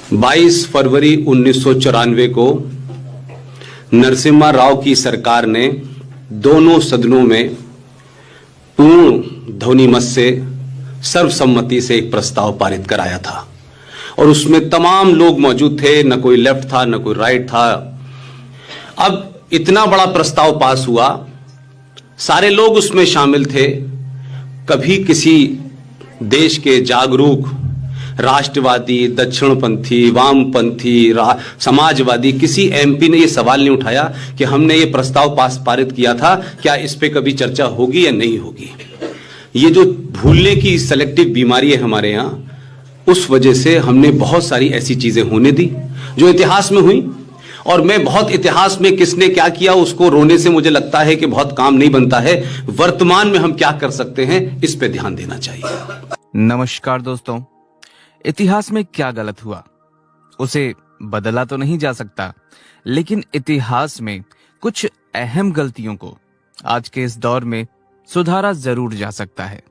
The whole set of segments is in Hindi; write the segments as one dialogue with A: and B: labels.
A: 22 फरवरी 1994 को नरसिम्हा राव की सरकार ने दोनों सदनों में पूर्ण ध्वनिमत से सर्वसम्मति से एक प्रस्ताव पारित कराया था और उसमें तमाम लोग मौजूद थे, न कोई लेफ्ट था न कोई राइट था। अब इतना बड़ा प्रस्ताव पास हुआ, सारे लोग उसमें शामिल थे। कभी किसी देश के जागरूक राष्ट्रवादी, दक्षिणपंथी, वामपंथी, समाजवादी किसी एमपी ने यह सवाल नहीं उठाया कि हमने ये प्रस्ताव पारित किया था, क्या इस पे कभी चर्चा होगी या नहीं होगी। ये जो भूलने की सेलेक्टिव बीमारी है हमारे यहाँ, उस वजह से हमने बहुत सारी ऐसी चीजें होने दी जो इतिहास में हुई। और मैं बहुत इतिहास में किसने क्या किया उसको रोने से मुझे लगता है कि बहुत काम नहीं बनता है। वर्तमान में हम क्या कर सकते हैं, इस पे ध्यान देना चाहिए।
B: नमस्कार दोस्तों, इतिहास में क्या गलत हुआ उसे बदला तो नहीं जा सकता, लेकिन इतिहास में कुछ अहम गलतियों को आज के इस दौर में सुधारा जरूर जा सकता है।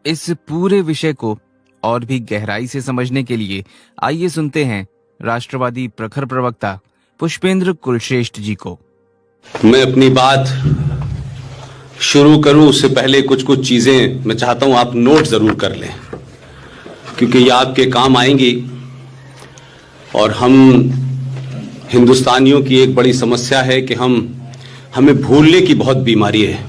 B: इस पूरे विषय को और भी गहराई से समझने के लिए आइए सुनते हैं राष्ट्रवादी प्रखर प्रवक्ता पुष्पेंद्र कुलश्रेष्ठ जी को।
A: मैं अपनी बात शुरू करूं उससे पहले कुछ चीजें मैं चाहता हूं आप नोट जरूर कर लें, क्योंकि ये आपके काम आएंगी। और हम हिंदुस्तानियों की एक बड़ी समस्या है कि हमें भूलने की बहुत बीमारी है।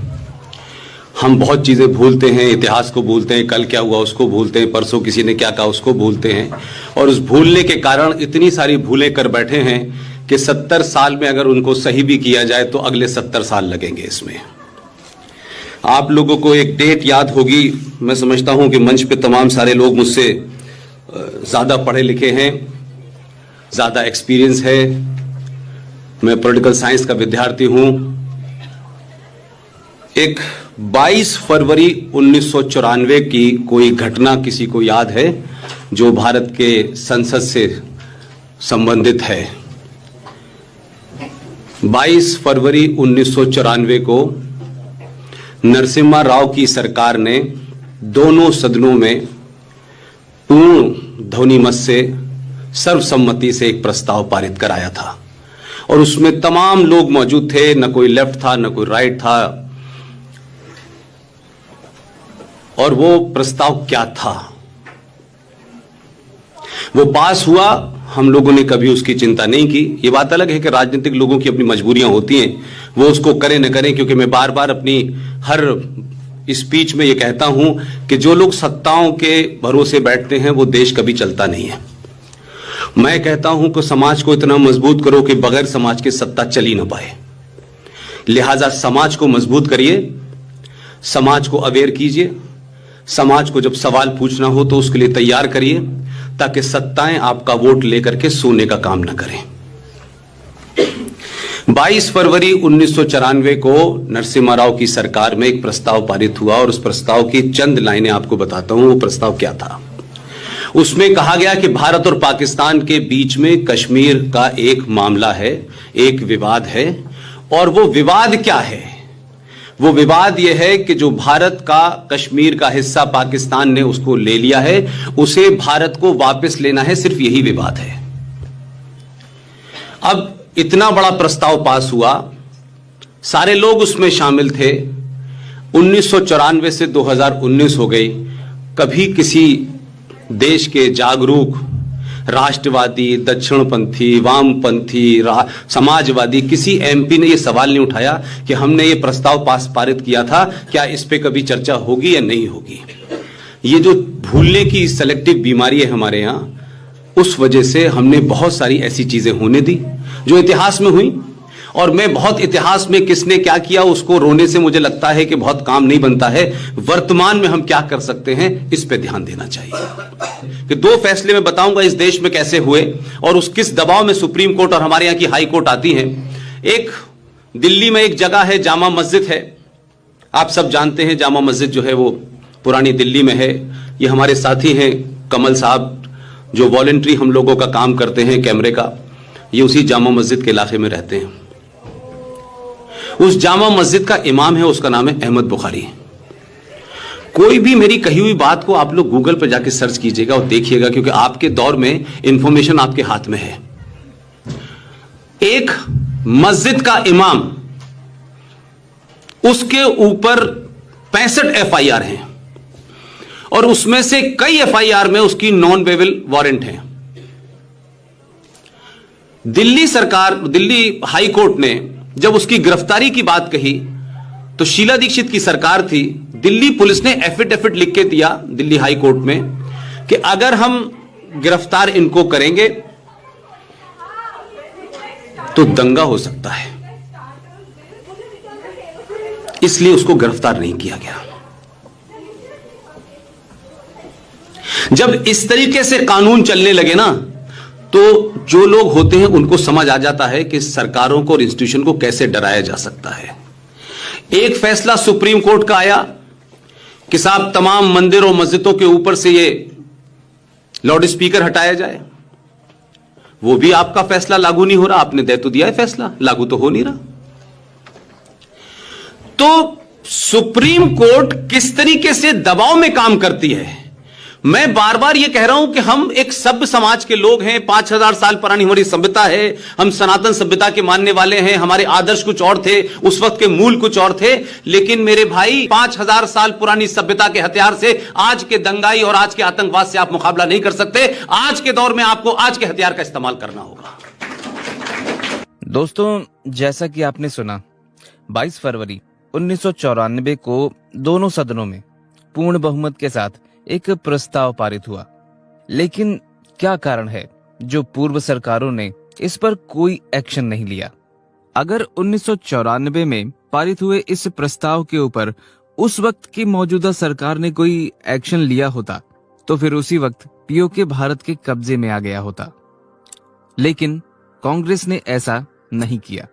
A: हम बहुत चीज़ें भूलते हैं, इतिहास को भूलते हैं, कल क्या हुआ उसको भूलते हैं, परसों किसी ने क्या कहा उसको भूलते हैं। और उस भूलने के कारण इतनी सारी भूलें कर बैठे हैं कि 70 साल में अगर उनको सही भी किया जाए तो अगले 70 साल लगेंगे इसमें। आप लोगों को एक डेट याद होगी, मैं समझता हूं कि मंच पे तमाम सारे लोग मुझसे ज़्यादा पढ़े लिखे हैं, ज़्यादा एक्सपीरियंस है। मैं पॉलिटिकल साइंस का विद्यार्थी हूं। एक 22 फरवरी 1994 की कोई घटना किसी को याद है जो भारत के संसद से संबंधित है? 22 फरवरी 1994 को नरसिम्हा राव की सरकार ने दोनों सदनों में पूर्ण ध्वनिमत से सर्वसम्मति से एक प्रस्ताव पारित कराया था और उसमें तमाम लोग मौजूद थे, न कोई लेफ्ट था न कोई राइट था। और वो प्रस्ताव क्या था, वो पास हुआ, हम लोगों ने कभी उसकी चिंता नहीं की। ये बात अलग है कि राजनीतिक लोगों की अपनी मजबूरियां होती हैं, वो उसको करें न करें, क्योंकि मैं बार बार अपनी हर स्पीच में ये कहता हूं कि जो लोग सत्ताओं के भरोसे बैठते हैं वो देश कभी चलता नहीं है। मैं कहता हूं कि समाज को इतना मजबूत करो कि बगैर समाज के सत्ता चली ना पाए। लिहाजा समाज को मजबूत करिए, समाज को अवेयर कीजिए, समाज को जब सवाल पूछना हो तो उसके लिए तैयार करिए, ताकि सत्ताएं आपका वोट लेकर के सोने का काम न करें। 22 फरवरी 1994 को नरसिम्हा राव की सरकार में एक प्रस्ताव पारित हुआ और उस प्रस्ताव की चंद लाइनें आपको बताता हूं। वो प्रस्ताव क्या था? उसमें कहा गया कि भारत और पाकिस्तान के बीच में कश्मीर का एक मामला है, एक विवाद है। और वो विवाद क्या है? वो विवाद यह है कि जो भारत का कश्मीर का हिस्सा पाकिस्तान ने उसको ले लिया है, उसे भारत को वापस लेना है, सिर्फ यही विवाद है। अब इतना बड़ा प्रस्ताव पास हुआ, सारे लोग उसमें शामिल थे। 1994 से 2019 हो गई, कभी किसी देश के जागरूक राष्ट्रवादी, दक्षिणपंथी, वामपंथी, समाजवादी किसी एमपी ने यह सवाल नहीं उठाया कि हमने ये प्रस्ताव पारित किया था, क्या इस पे कभी चर्चा होगी या नहीं होगी। ये जो भूलने की सेलेक्टिव बीमारी है हमारे यहाँ, उस वजह से हमने बहुत सारी ऐसी चीजें होने दी जो इतिहास में हुई। और मैं बहुत इतिहास में किसने क्या किया उसको रोने से मुझे लगता है कि बहुत काम नहीं बनता है। वर्तमान में हम क्या कर सकते हैं, इस पे ध्यान देना चाहिए। कि 2 फैसले मैं बताऊंगा इस देश में कैसे हुए और उस किस दबाव में सुप्रीम कोर्ट और हमारे यहाँ की हाई कोर्ट आती हैं। एक दिल्ली में एक जगह है, जामा मस्जिद है, आप सब जानते हैं। जामा मस्जिद जो है वो पुरानी दिल्ली में है। ये हमारे साथी हैं कमल साहब, जो वॉलंटरी हम लोगों का काम करते हैं कैमरे का, ये उसी जामा मस्जिद के इलाके में रहते हैं। उस जामा मस्जिद का इमाम है, उसका नाम है अहमद बुखारी। कोई भी मेरी कही हुई बात को आप लोग गूगल पर जाके सर्च कीजिएगा और देखिएगा, क्योंकि आपके दौर में इंफॉर्मेशन आपके हाथ में है। एक मस्जिद का इमाम, उसके ऊपर 65 एफआईआर हैं और उसमें से कई एफआईआर में उसकी नॉन बेल वारंट है। दिल्ली सरकार, दिल्ली हाई कोर्ट ने जब उसकी गिरफ्तारी की बात कही तो शीला दीक्षित की सरकार थी, दिल्ली पुलिस ने एफिडेविट लिख के दिया दिल्ली हाई कोर्ट में कि अगर हम गिरफ्तार इनको करेंगे तो दंगा हो सकता है, इसलिए उसको गिरफ्तार नहीं किया गया। जब इस तरीके से कानून चलने लगे ना, तो जो लोग होते हैं उनको समझ आ जाता है कि सरकारों को और इंस्टीट्यूशन को कैसे डराया जा सकता है। एक फैसला सुप्रीम कोर्ट का आया कि साहब तमाम मंदिरों मस्जिदों के ऊपर से ये लाउड स्पीकर हटाया जाए। वो भी आपका फैसला लागू नहीं हो रहा, आपने दे तो दिया है फैसला, लागू तो हो नहीं रहा। तो सुप्रीम कोर्ट किस तरीके से दबाव में काम करती है। मैं बार बार यह कह रहा हूं कि हम एक सभ्य समाज के लोग हैं, 5000 साल पुरानी हमारी सभ्यता है, हम सनातन सभ्यता के मानने वाले हैं, हमारे आदर्श कुछ और थे, उस वक्त के मूल कुछ और थे। लेकिन मेरे भाई, 5000 साल पुरानी सभ्यता के हथियार से आज के दंगाई और आज के आतंकवाद से आप मुकाबला नहीं कर सकते। आज के दौर में आपको आज के हथियार का इस्तेमाल करना होगा।
B: दोस्तों, जैसा कि आपने सुना, 22 फरवरी 1994 को दोनों सदनों में पूर्ण बहुमत के साथ एक प्रस्ताव पारित हुआ। लेकिन क्या कारण है जो पूर्व सरकारों ने इस पर कोई एक्शन नहीं लिया? अगर 1994 में पारित हुए इस प्रस्ताव के ऊपर उस वक्त की मौजूदा सरकार ने कोई एक्शन लिया होता तो फिर उसी वक्त पीओके भारत के कब्जे में आ गया होता। लेकिन कांग्रेस ने ऐसा नहीं किया।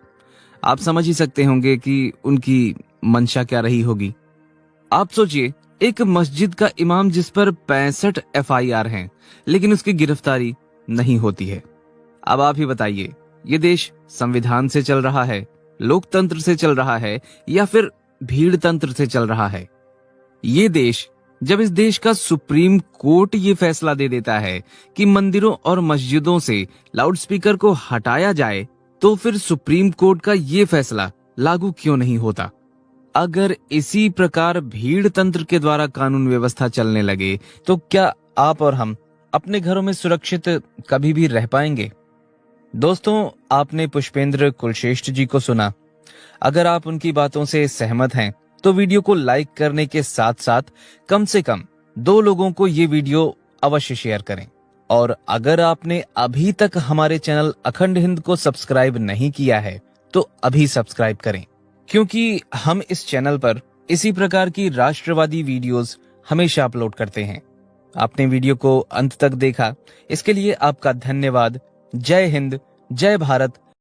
B: आप समझ ही सकते होंगे कि उनकी मंशा क्या रही होगी। आप सोचिए, एक मस्जिद का इमाम जिस पर 65 एफआईआर हैं, लेकिन उसकी गिरफ्तारी नहीं होती है। अब आप ही बताइए, ये देश संविधान से चल रहा है, लोकतंत्र से चल रहा है, या फिर भीड़ तंत्र से चल रहा है? ये देश, जब इस देश का सुप्रीम कोर्ट ये फैसला दे देता है कि मंदिरों और मस्जिदों से लाउडस्पीकर को हटाया जाए, तो फिर सुप्रीम कोर्ट का ये फैसला लागू क्यों नहीं होता? अगर इसी प्रकार भीड़ तंत्र के द्वारा कानून व्यवस्था चलने लगे तो क्या आप और हम अपने घरों में सुरक्षित कभी भी रह पाएंगे? दोस्तों, आपने पुष्पेंद्र कुलश्रेष्ठ जी को सुना। अगर आप उनकी बातों से सहमत हैं तो वीडियो को लाइक करने के साथ साथ कम से कम 2 लोगों को ये वीडियो अवश्य शेयर करें। और अगर आपने अभी तक हमारे चैनल अखंड हिंद को सब्सक्राइब नहीं किया है तो अभी सब्सक्राइब करें, क्योंकि हम इस चैनल पर इसी प्रकार की राष्ट्रवादी वीडियोस हमेशा अपलोड करते हैं। आपने वीडियो को अंत तक देखा, इसके लिए आपका धन्यवाद। जय हिंद, जय भारत,